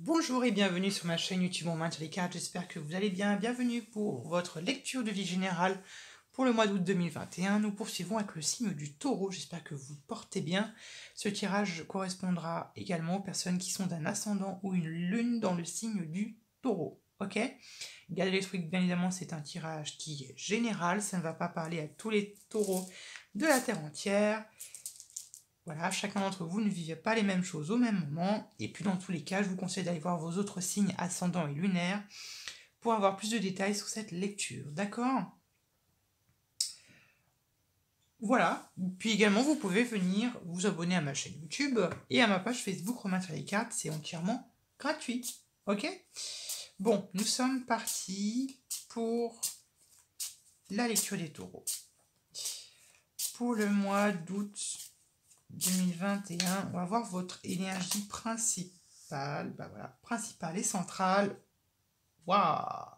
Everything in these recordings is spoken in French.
Bonjour et bienvenue sur ma chaîne YouTube On Maintient les cartes, j'espère que vous allez bien. Bienvenue pour votre lecture de vie générale pour le mois d'août 2021. Nous poursuivons avec le signe du taureau, j'espère que vous portez bien. Ce tirage correspondra également aux personnes qui sont d'un ascendant ou une lune dans le signe du taureau. Ok? Gardez l'esprit que bien évidemment c'est un tirage qui est général, ça ne va pas parler à tous les taureaux de la terre entière. Voilà, chacun d'entre vous ne vivez pas les mêmes choses au même moment. Et puis dans tous les cas, je vous conseille d'aller voir vos autres signes ascendants et lunaires pour avoir plus de détails sur cette lecture. D'accord? Voilà. Puis également, vous pouvez venir vous abonner à ma chaîne YouTube et à ma page Facebook Romain sur les cartes. C'est entièrement gratuit. Ok? Bon, nous sommes partis pour la lecture des taureaux. Pour le mois d'août 2021, on va voir votre énergie principale. Bah voilà, principale et centrale. Waouh!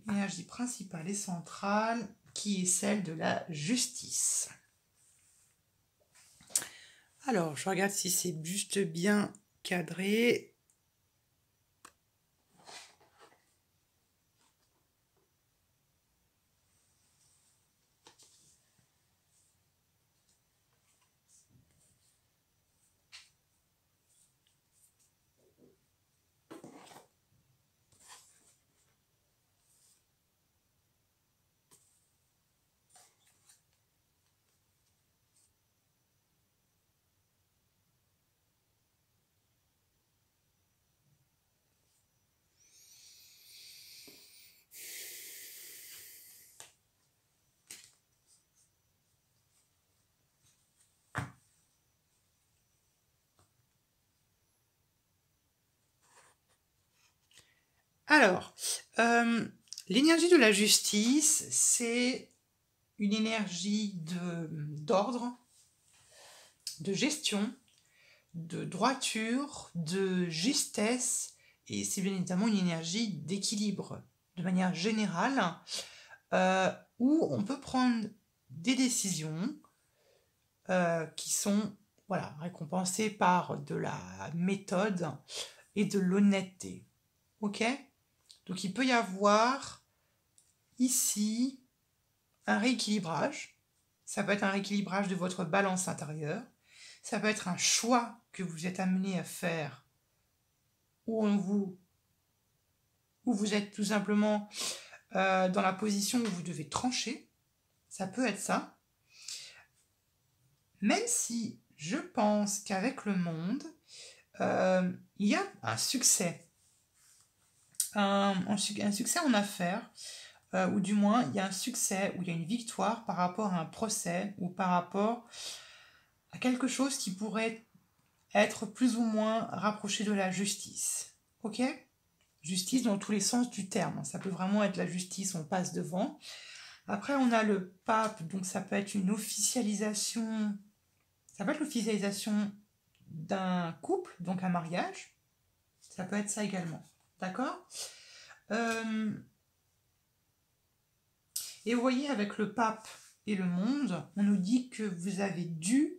L'énergie principale et centrale qui est celle de la justice. Alors, je regarde si c'est juste bien cadré. Alors, l'énergie de la justice, c'est une énergie d'ordre, de gestion, de droiture, de justesse, et c'est bien évidemment une énergie d'équilibre, de manière générale, où on peut prendre des décisions qui sont voilà, récompensées par de la méthode et de l'honnêteté. Ok? Donc il peut y avoir ici un rééquilibrage. Ça peut être un rééquilibrage de votre balance intérieure. Ça peut être un choix que vous êtes amené à faire où vous êtes tout simplement dans la position où vous devez trancher. Ça peut être ça. Même si je pense qu'avec le monde, il y a un succès. Un succès en affaires, ou du moins il y a un succès, ou il y a une victoire par rapport à un procès, ou par rapport à quelque chose qui pourrait être plus ou moins rapproché de la justice. Ok? Justice dans tous les sens du terme. Ça peut vraiment être la justice, on passe devant. Après, on a le pape, donc ça peut être une officialisation. Ça peut être l'officialisation d'un couple, donc un mariage. Ça peut être ça également. D'accord? Et vous voyez, avec le pape et le monde, on nous dit que vous avez dû,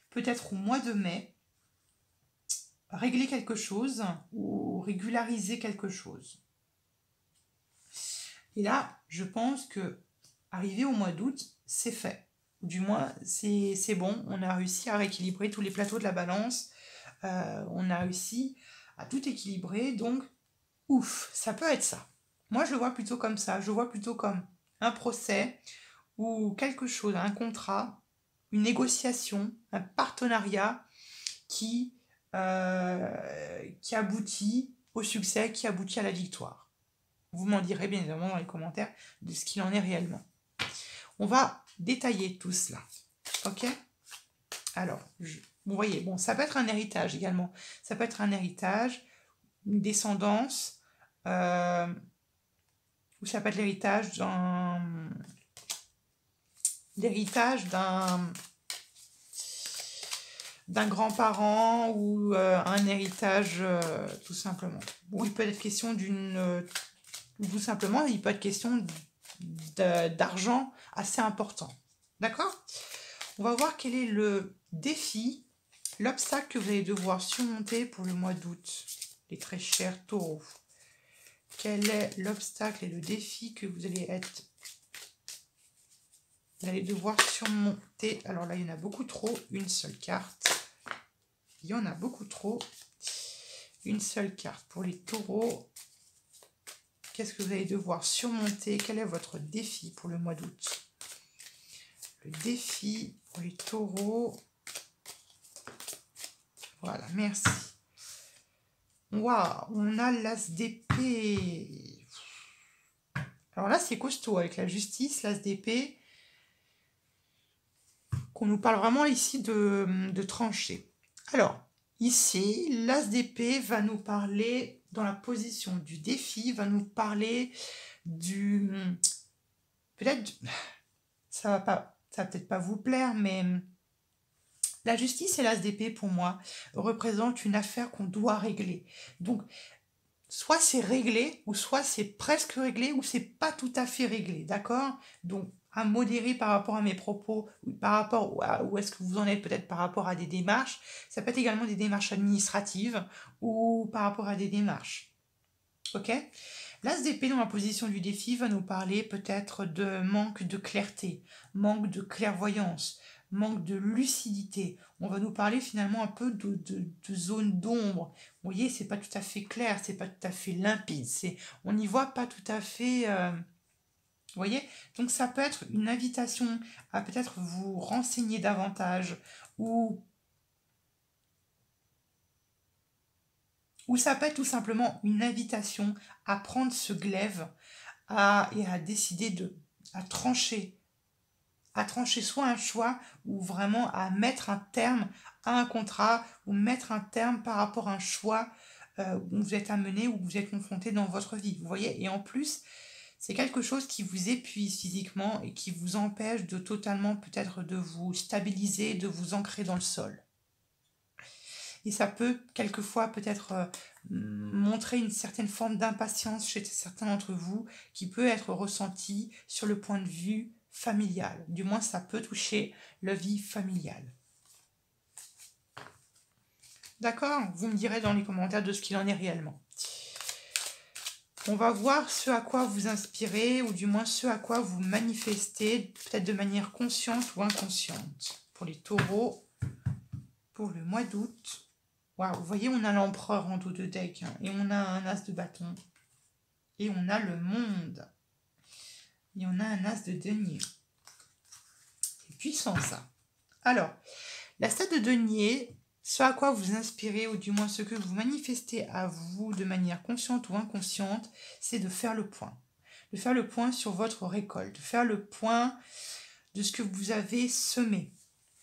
peut-être au mois de mai, régler quelque chose ou régulariser quelque chose. Et là, je pense que arrivé au mois d'août, c'est fait. Du moins, c'est bon. On a réussi à rééquilibrer tous les plateaux de la balance. On a réussi à tout équilibrer. Donc, ouf, ça peut être ça. Moi, je le vois plutôt comme ça. Je le vois plutôt comme un procès ou quelque chose, un contrat, une négociation, un partenariat qui aboutit au succès, qui aboutit à la victoire. Vous m'en direz bien évidemment dans les commentaires de ce qu'il en est réellement. On va détailler tout cela. Ok? Alors, vous voyez, bon, ça peut être un héritage également. Ça peut être un héritage, une descendance, ou ça peut être l'héritage d'un grand-parent ou un héritage tout simplement. Ou il peut être question tout simplement, il peut être question d'argent assez important. D'accord? On va voir quel est le défi, l'obstacle que vous allez devoir surmonter pour le mois d'août. les très chers taureaux. Quel est l'obstacle et le défi que vous allez devoir surmonter? Alors là, il y en a beaucoup trop. Une seule carte. Il y en a beaucoup trop. Une seule carte. Pour les taureaux, qu'est-ce que vous allez devoir surmonter? Quel est votre défi pour le mois d'août? Le défi pour les taureaux. Voilà, merci. Waouh, on a l'as d'épée. Alors là, c'est costaud avec la justice, l'as d'épée. Qu'on nous parle vraiment ici de trancher. Alors, ici, l'as d'épée va nous parler, dans la position du défi, va nous parler du... Peut-être... Ça va peut-être pas vous plaire, mais... La justice et l'as d'épée, pour moi, représentent une affaire qu'on doit régler. Donc, soit c'est réglé, ou soit c'est presque réglé, ou c'est pas tout à fait réglé, d'accord? Donc, à modérer par rapport à mes propos, ou par rapport à où est-ce que vous en êtes peut-être par rapport à des démarches. Ça peut être également des démarches administratives, ou par rapport à des démarches. Ok? L'as d'épée dans la position du défi va nous parler peut-être de manque de clarté, manque de clairvoyance, manque de lucidité. On va nous parler finalement un peu de zone d'ombre. Vous voyez, c'est pas tout à fait clair, c'est pas tout à fait limpide, on n'y voit pas tout à fait... vous voyez? Donc ça peut être une invitation à peut-être vous renseigner davantage, ou ça peut être tout simplement une invitation à prendre ce glaive et à décider à trancher soit un choix ou vraiment à mettre un terme à un contrat ou mettre un terme par rapport à un choix où vous êtes amené ou vous êtes confronté dans votre vie. Vous voyez? Et en plus, c'est quelque chose qui vous épuise physiquement et qui vous empêche de totalement peut-être de vous stabiliser, de vous ancrer dans le sol. Et ça peut quelquefois peut-être montrer une certaine forme d'impatience chez certains d'entre vous qui peut être ressentie sur le point de vue familial. Du moins, ça peut toucher la vie familiale. D'accord? Vous me direz dans les commentaires de ce qu'il en est réellement. On va voir ce à quoi vous inspirez, ou du moins ce à quoi vous manifestez, peut-être de manière consciente ou inconsciente. Pour les taureaux, pour le mois d'août. Waouh, vous voyez, on a l'empereur en dos de deck, hein, et on a un as de bâton. Et on a le monde. Et on a un as de denier. C'est puissant, ça. Alors, la stade de denier, ce à quoi vous inspirez, ou du moins ce que vous manifestez à vous de manière consciente ou inconsciente, c'est de faire le point. De faire le point sur votre récolte. De faire le point de ce que vous avez semé.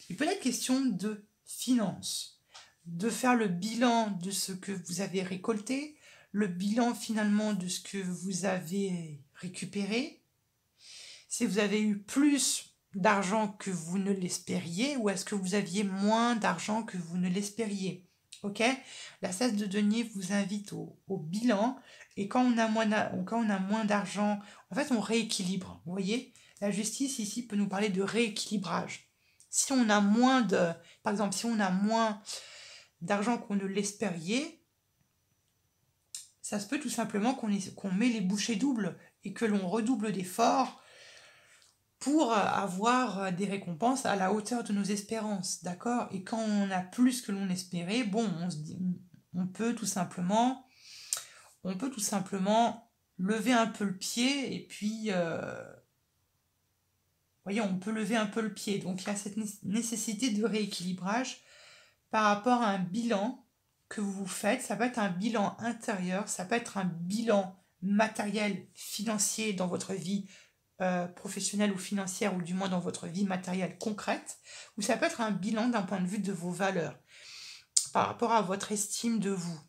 Il peut être question de finances. De faire le bilan de ce que vous avez récolté, le bilan finalement de ce que vous avez récupéré. Si vous avez eu plus d'argent que vous ne l'espériez, ou est-ce que vous aviez moins d'argent que vous ne l'espériez. Ok? La cesse de denier vous invite au bilan, et quand on a moins d'argent, en fait on rééquilibre. Vous voyez? La justice ici peut nous parler de rééquilibrage. Si on a par exemple, si on a moins d'argent qu'on ne l'espériez, ça se peut tout simplement qu'on met les bouchées doubles et que l'on redouble d'efforts pour avoir des récompenses à la hauteur de nos espérances, d'accord? Et quand on a plus que l'on espérait, bon, on peut tout simplement lever un peu le pied, et puis voyez, on peut lever un peu le pied. Donc il y a cette nécessité de rééquilibrage par rapport à un bilan que vous faites. Ça peut être un bilan intérieur, ça peut être un bilan matériel, financier dans votre vie professionnelle ou financière, ou du moins dans votre vie matérielle concrète, ou ça peut être un bilan d'un point de vue de vos valeurs, par rapport à votre estime de vous,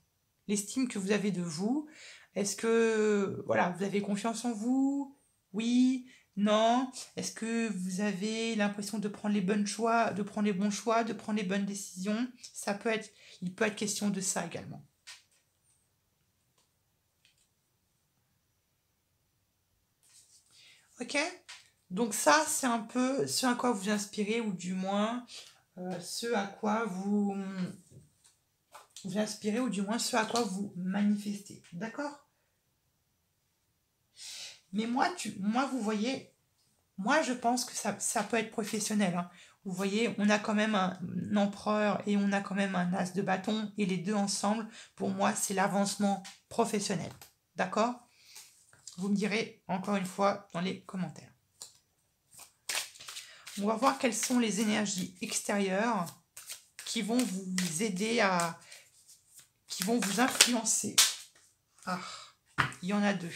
l'estime que vous avez de vous. Est-ce que voilà, vous avez confiance en vous? Oui? Non? Est-ce que vous avez l'impression de prendre les bons choix, de prendre les bonnes décisions? Il peut être question de ça également. Ok? Donc ça, c'est un peu ce à quoi vous inspirez, ou du moins ce à quoi vous vous inspirez, ou du moins ce à quoi vous manifestez. D'accord? Mais moi, vous voyez, moi, je pense que ça peut être professionnel. Hein. Vous voyez, on a quand même un empereur et on a quand même un as de bâton. Et les deux ensemble, pour moi, c'est l'avancement professionnel. D'accord? Vous me direz encore une fois dans les commentaires. On va voir quelles sont les énergies extérieures qui vont vous aider à... qui vont vous influencer. Ah, il y en a deux.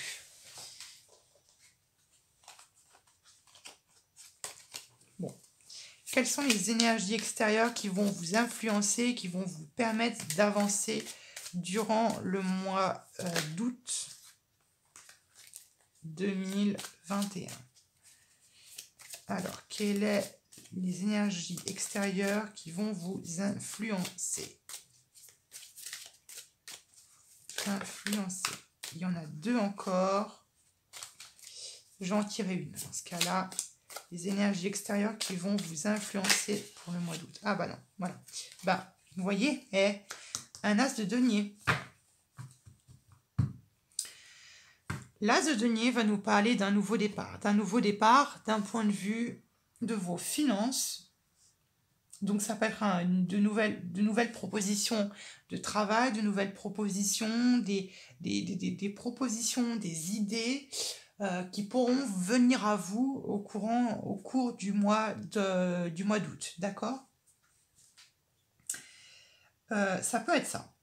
Bon. Quelles sont les énergies extérieures qui vont vous influencer, qui vont vous permettre d'avancer durant le mois d'août 2021? Alors, quelles sont les énergies extérieures qui vont vous influencer? Influencer. Il y en a deux encore. J'en tirerai une. Dans ce cas-là, les énergies extérieures qui vont vous influencer pour le mois d'août. Ah bah non, voilà. Bah, vous voyez, un as de denier. L'as de denier va nous parler d'un nouveau départ. D'un point de vue de vos finances. Donc ça peut être de nouvelles propositions de travail, de nouvelles propositions, des propositions, des idées qui pourront venir à vous au cours du mois d'août. D'accord? Ça peut être ça.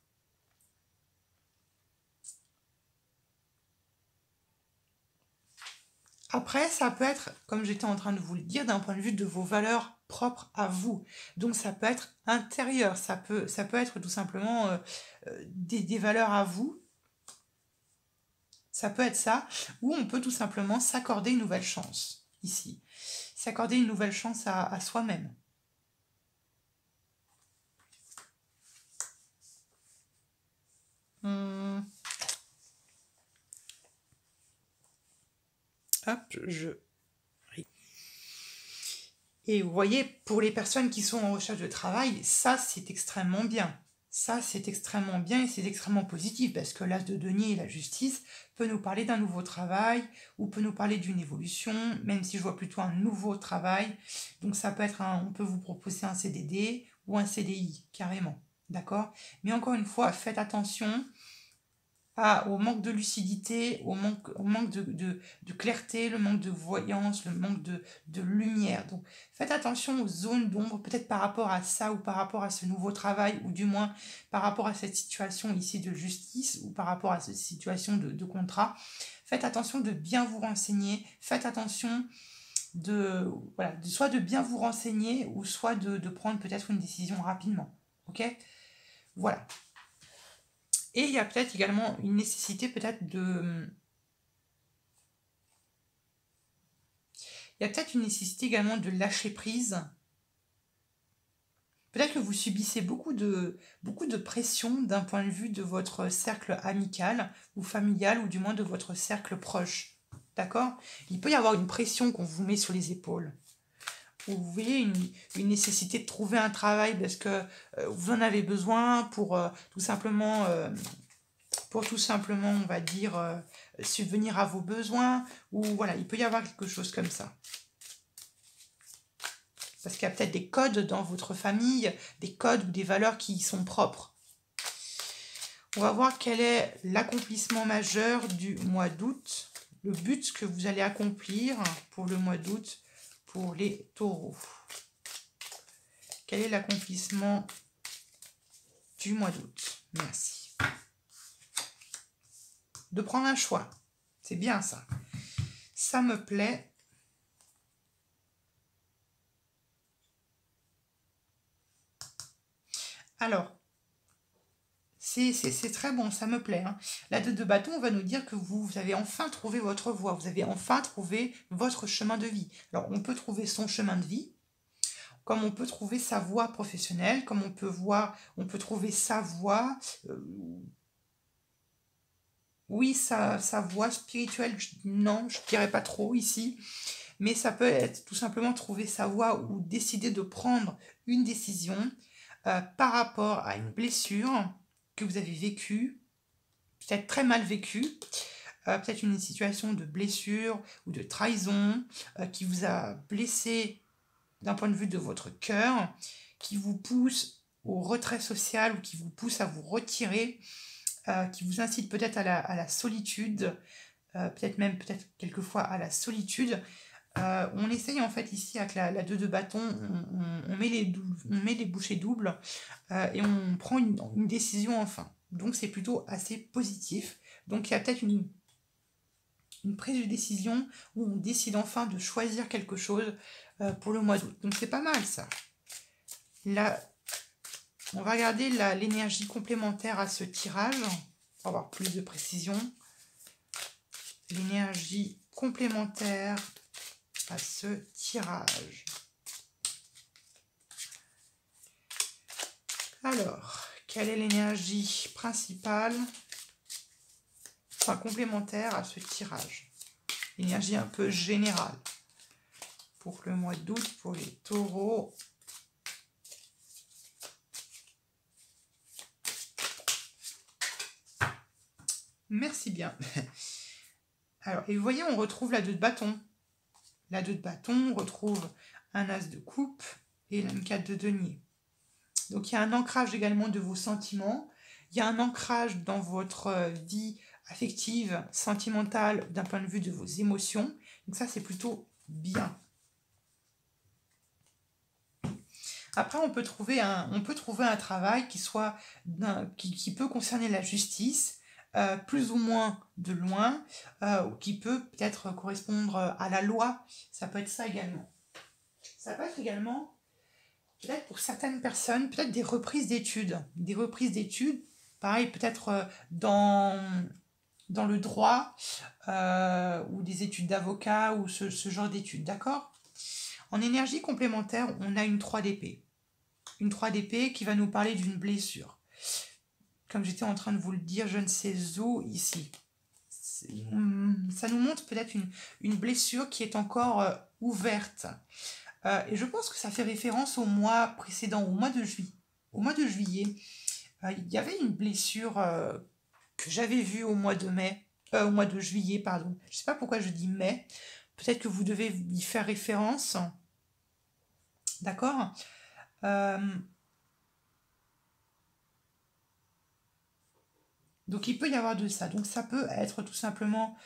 Après, ça peut être, comme j'étais en train de vous le dire, d'un point de vue de vos valeurs propres à vous. Donc ça peut être intérieur, ça peut être tout simplement des valeurs à vous. Ça peut être ça, ou on peut tout simplement s'accorder une nouvelle chance, ici. S'accorder une nouvelle chance à soi-même. Hop, Et vous voyez, pour les personnes qui sont en recherche de travail, ça c'est extrêmement bien. Ça c'est extrêmement bien et c'est extrêmement positif parce que l'as de denier et la justice peut nous parler d'un nouveau travail ou peut nous parler d'une évolution, même si je vois plutôt un nouveau travail. Donc ça peut être on peut vous proposer un CDD ou un CDI carrément, d'accord? Mais encore une fois, faites attention au manque de lucidité, au manque de clarté, le manque de voyance, le manque de lumière. Donc faites attention aux zones d'ombre, peut-être par rapport à ça ou par rapport à ce nouveau travail, ou du moins par rapport à cette situation ici de justice ou par rapport à cette situation de contrat. Faites attention de bien vous renseigner, faites attention soit de bien vous renseigner ou soit de prendre peut-être une décision rapidement. Ok? Voilà. Et il y a peut-être également une nécessité peut-être de... Il y a peut-être une nécessité également de lâcher prise. Peut-être que vous subissez beaucoup de pression d'un point de vue de votre cercle amical ou familial, ou du moins de votre cercle proche. D'accord? Il peut y avoir une pression qu'on vous met sur les épaules. Vous voyez une nécessité de trouver un travail parce que vous en avez besoin pour tout simplement, on va dire, subvenir à vos besoins, ou voilà, il peut y avoir quelque chose comme ça. Parce qu'il y a peut-être des codes dans votre famille, des codes ou des valeurs qui y sont propres. On va voir quel est l'accomplissement majeur du mois d'août, le but que vous allez accomplir pour le mois d'août pour les taureaux. Quel est l'accomplissement du mois d'août? Merci. De prendre un choix. C'est bien ça. Ça me plaît. Alors, c'est très bon, ça me plaît. Hein. La 2 de bâton va nous dire que vous avez enfin trouvé votre voie. Vous avez enfin trouvé votre chemin de vie. Alors, on peut trouver son chemin de vie, comme on peut trouver sa voie professionnelle, comme on peut trouver sa voie... oui, sa voie spirituelle, non, je ne dirais pas trop ici, mais ça peut être tout simplement trouver sa voie ou décider de prendre une décision par rapport à une blessure que vous avez vécue, peut-être très mal vécue, peut-être une situation de blessure ou de trahison qui vous a blessé d'un point de vue de votre cœur, qui vous pousse au retrait social ou qui vous pousse à vous retirer, qui vous incite peut-être à la solitude, peut-être quelquefois à la solitude. On essaye en fait ici avec la 2 de bâton, on met les bouchées doubles et on prend une décision enfin. Donc c'est plutôt assez positif. Donc il y a peut-être une prise de décision où on décide enfin de choisir quelque chose pour le mois d'août. Donc c'est pas mal ça. Là, on va regarder l'énergie complémentaire à ce tirage pour avoir plus de précision. L'énergie complémentaire à ce tirage. Alors, quelle est l'énergie principale, enfin complémentaire à ce tirage? L'énergie un peu générale pour le mois d'août pour les taureaux. Merci bien. Alors, et vous voyez, on retrouve la 2 de bâton. La 2 de bâton, on retrouve un as de coupe et une 4 de denier. Donc, il y a un ancrage également de vos sentiments. Il y a un ancrage dans votre vie affective, sentimentale, d'un point de vue de vos émotions. Donc ça, c'est plutôt bien. Après, on peut trouver un travail qui peut concerner la justice, plus ou moins de loin, ou qui peut peut-être correspondre à la loi. Ça peut être ça également. Ça peut être également, peut-être pour certaines personnes, peut-être des reprises d'études. Des reprises d'études, pareil, peut-être dans le droit, ou des études d'avocat, ou ce genre d'études, d'accord? En énergie complémentaire, on a une 3 d'épée. Une 3 d'épée qui va nous parler d'une blessure. Comme j'étais en train de vous le dire, je ne sais où ici. Ça nous montre peut-être une blessure qui est encore ouverte. Et je pense que ça fait référence au mois précédent, au mois de juillet. Au mois de juillet, il y avait une blessure que j'avais vue au mois de juillet, pardon. Je ne sais pas pourquoi je dis mai. Peut-être que vous devez y faire référence. D'accord? Donc il peut y avoir de ça. Donc ça peut être tout simplement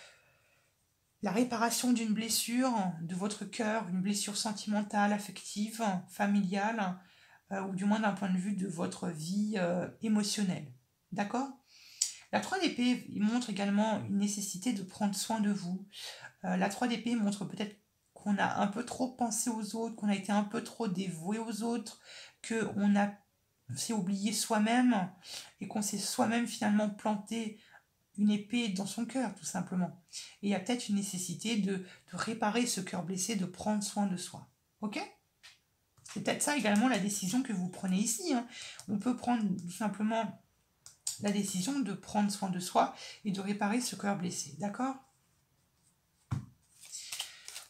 la réparation d'une blessure de votre cœur, une blessure sentimentale, affective, familiale, ou du moins d'un point de vue de votre vie émotionnelle. D'accord? La 3 d'épée montre également une nécessité de prendre soin de vous. La 3 d'épée montre peut-être qu'on a un peu trop pensé aux autres, qu'on a été un peu trop dévoué aux autres, qu'on s'est oublié soi-même et qu'on s'est soi-même finalement planté une épée dans son cœur, tout simplement. Et il y a peut-être une nécessité de réparer ce cœur blessé, de prendre soin de soi. Ok? C'est peut-être ça également la décision que vous prenez ici. Hein. On peut prendre tout simplement la décision de prendre soin de soi et de réparer ce cœur blessé. D'accord?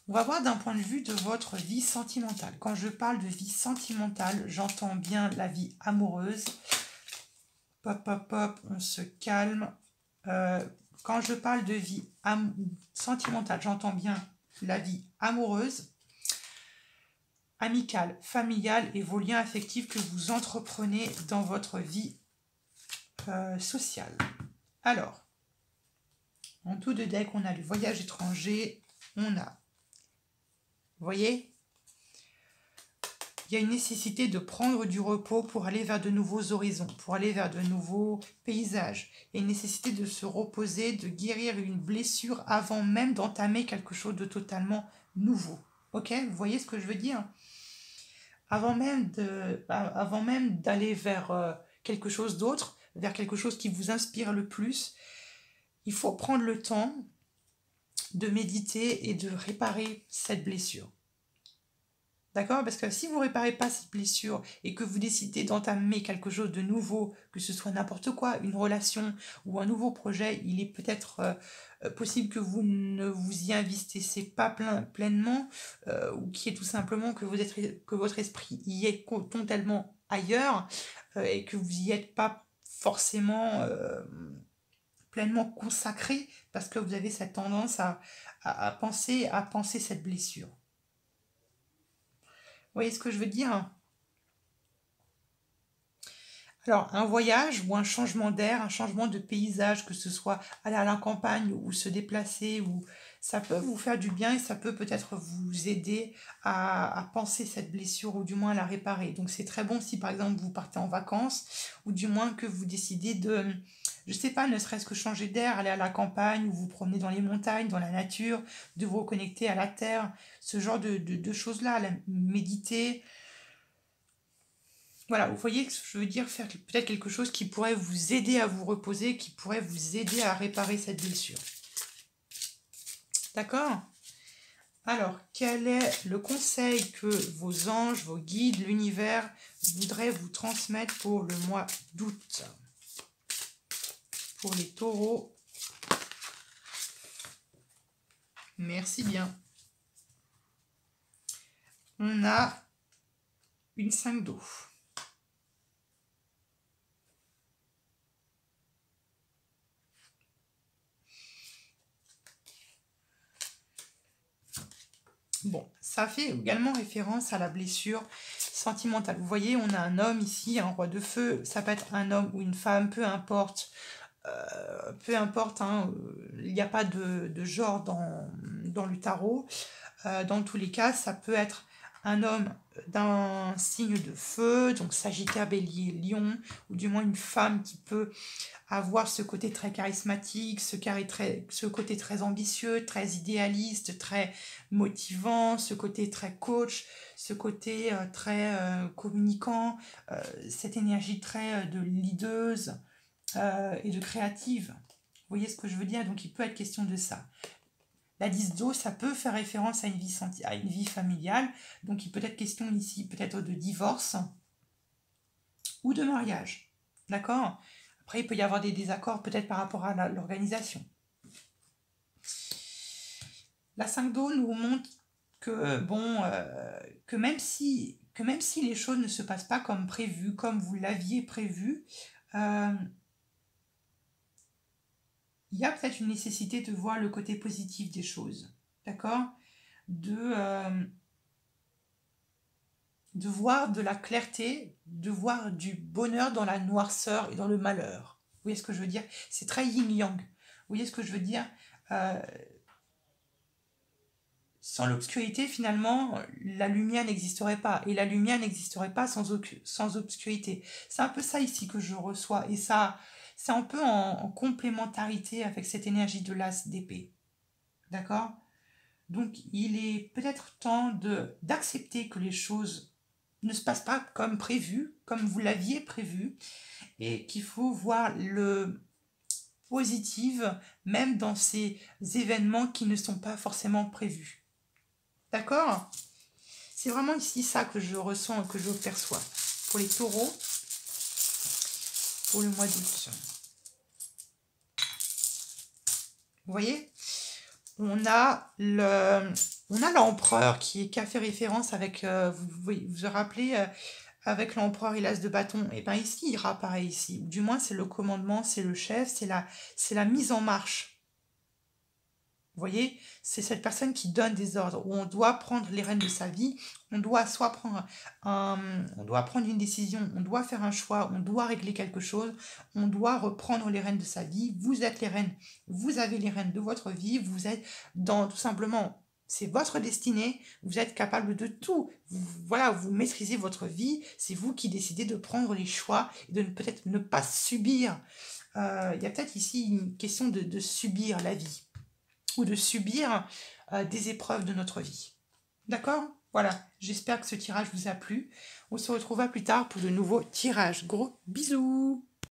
On va voir d'un point de vue de votre vie sentimentale. Quand je parle de vie sentimentale, j'entends bien la vie amoureuse. Pop, pop, pop, on se calme. Quand je parle de vie sentimentale, j'entends bien la vie amoureuse, amicale, familiale et vos liens affectifs que vous entreprenez dans votre vie sociale. Alors, en tout de deck, on a le voyage étranger, on a, vous voyez, il y a une nécessité de prendre du repos pour aller vers de nouveaux horizons, pour aller vers de nouveaux paysages. Il y a une nécessité de se reposer, de guérir une blessure avant même d'entamer quelque chose de totalement nouveau. Ok? Vous voyez ce que je veux dire? Avant même d'aller vers quelque chose d'autre, vers quelque chose qui vous inspire le plus, il faut prendre le temps de méditer et de réparer cette blessure. D'accord? Parce que si vous ne réparez pas cette blessure et que vous décidez d'entamer quelque chose de nouveau, que ce soit n'importe quoi, une relation ou un nouveau projet, il est peut-être possible que vous ne vous y investissez pas pleinement ou qu'il y ait tout simplement que votre esprit y est totalement ailleurs et que vous n'y êtes pas forcément pleinement consacré parce que vous avez cette tendance à penser cette blessure. Vous voyez ce que je veux dire? Alors, un voyage ou un changement d'air, un changement de paysage, que ce soit aller à la campagne ou se déplacer, ou ça peut vous faire du bien et ça peut peut-être vous aider à penser cette blessure ou du moins à la réparer. Donc, c'est très bon si par exemple vous partez en vacances ou du moins que vous décidez de, je sais pas, ne serait-ce que changer d'air, aller à la campagne ou vous promener dans les montagnes, dans la nature, de vous reconnecter à la terre, ce genre de choses-là, méditer. Voilà, vous voyez ce que je veux dire, faire peut-être quelque chose qui pourrait vous aider à vous reposer, qui pourrait vous aider à réparer cette blessure. D'accord? Alors, quel est le conseil que vos anges, vos guides, l'univers voudraient vous transmettre pour le mois d'août? Pour les taureaux. Merci bien. On a une 5 d'eau. Bon, ça fait également référence à la blessure sentimentale. Vous voyez, on a un homme ici, un roi de feu. Ça peut être un homme ou une femme, peu importe. Hein, il n'y a pas de genre dans le tarot. Dans tous les cas, ça peut être un homme d'un signe de feu, donc Sagittaire, Bélier, Lion, ou du moins une femme qui peut avoir ce côté très charismatique, ce côté très ambitieux, très idéaliste, très motivant, ce côté très coach, ce côté très communicant, cette énergie très de leaduse et de créative. Vous voyez ce que je veux dire? Donc il peut être question de ça. La 10 d'eau, ça peut faire référence à une vie familiale. Donc il peut être question ici peut-être de divorce ou de mariage. D'accord? Après, il peut y avoir des désaccords peut-être par rapport à l'organisation. La 5 d'eau nous montre que, que même si les choses ne se passent pas comme prévu, comme vous l'aviez prévu, il y a peut-être une nécessité de voir le côté positif des choses, d'accord? De voir de la clarté, de voir du bonheur dans la noirceur et dans le malheur. Vous voyez ce que je veux dire? C'est très yin-yang. Vous voyez ce que je veux dire? Sans l'obscurité, finalement, la lumière n'existerait pas. Et la lumière n'existerait pas sans obscurité. C'est un peu ça ici que je reçois. Et ça, c'est un peu en complémentarité avec cette énergie de l'as d'épée. D'accord? Donc, il est peut-être temps d'accepter que les choses ne se passent pas comme prévu, comme vous l'aviez prévu, et qu'il faut voir le positif même dans ces événements qui ne sont pas forcément prévus. D'accord? C'est vraiment ici ça que je ressens, que je perçois. Pour les taureaux, pour le mois d'août. Vous voyez? On a l'empereur qui a fait référence avec, vous rappelez, avec l'empereur et l'as de bâton. Et bien ici, il ira pareil ici. Du moins, c'est le commandement, c'est le chef, c'est la mise en marche. Vous voyez, c'est cette personne qui donne des ordres, où on doit prendre les rênes de sa vie, on doit soit prendre une décision, on doit faire un choix, on doit régler quelque chose, on doit reprendre les rênes de sa vie. Vous êtes les rênes, vous avez les rênes de votre vie, vous êtes tout simplement, c'est votre destinée, vous êtes capable de tout. Vous maîtrisez votre vie, c'est vous qui décidez de prendre les choix et de peut-être ne pas subir. Il y a peut-être ici une question de subir la vie ou de subir des épreuves de notre vie. D'accord? Voilà, j'espère que ce tirage vous a plu. On se retrouvera plus tard pour de nouveaux tirages. Gros bisous!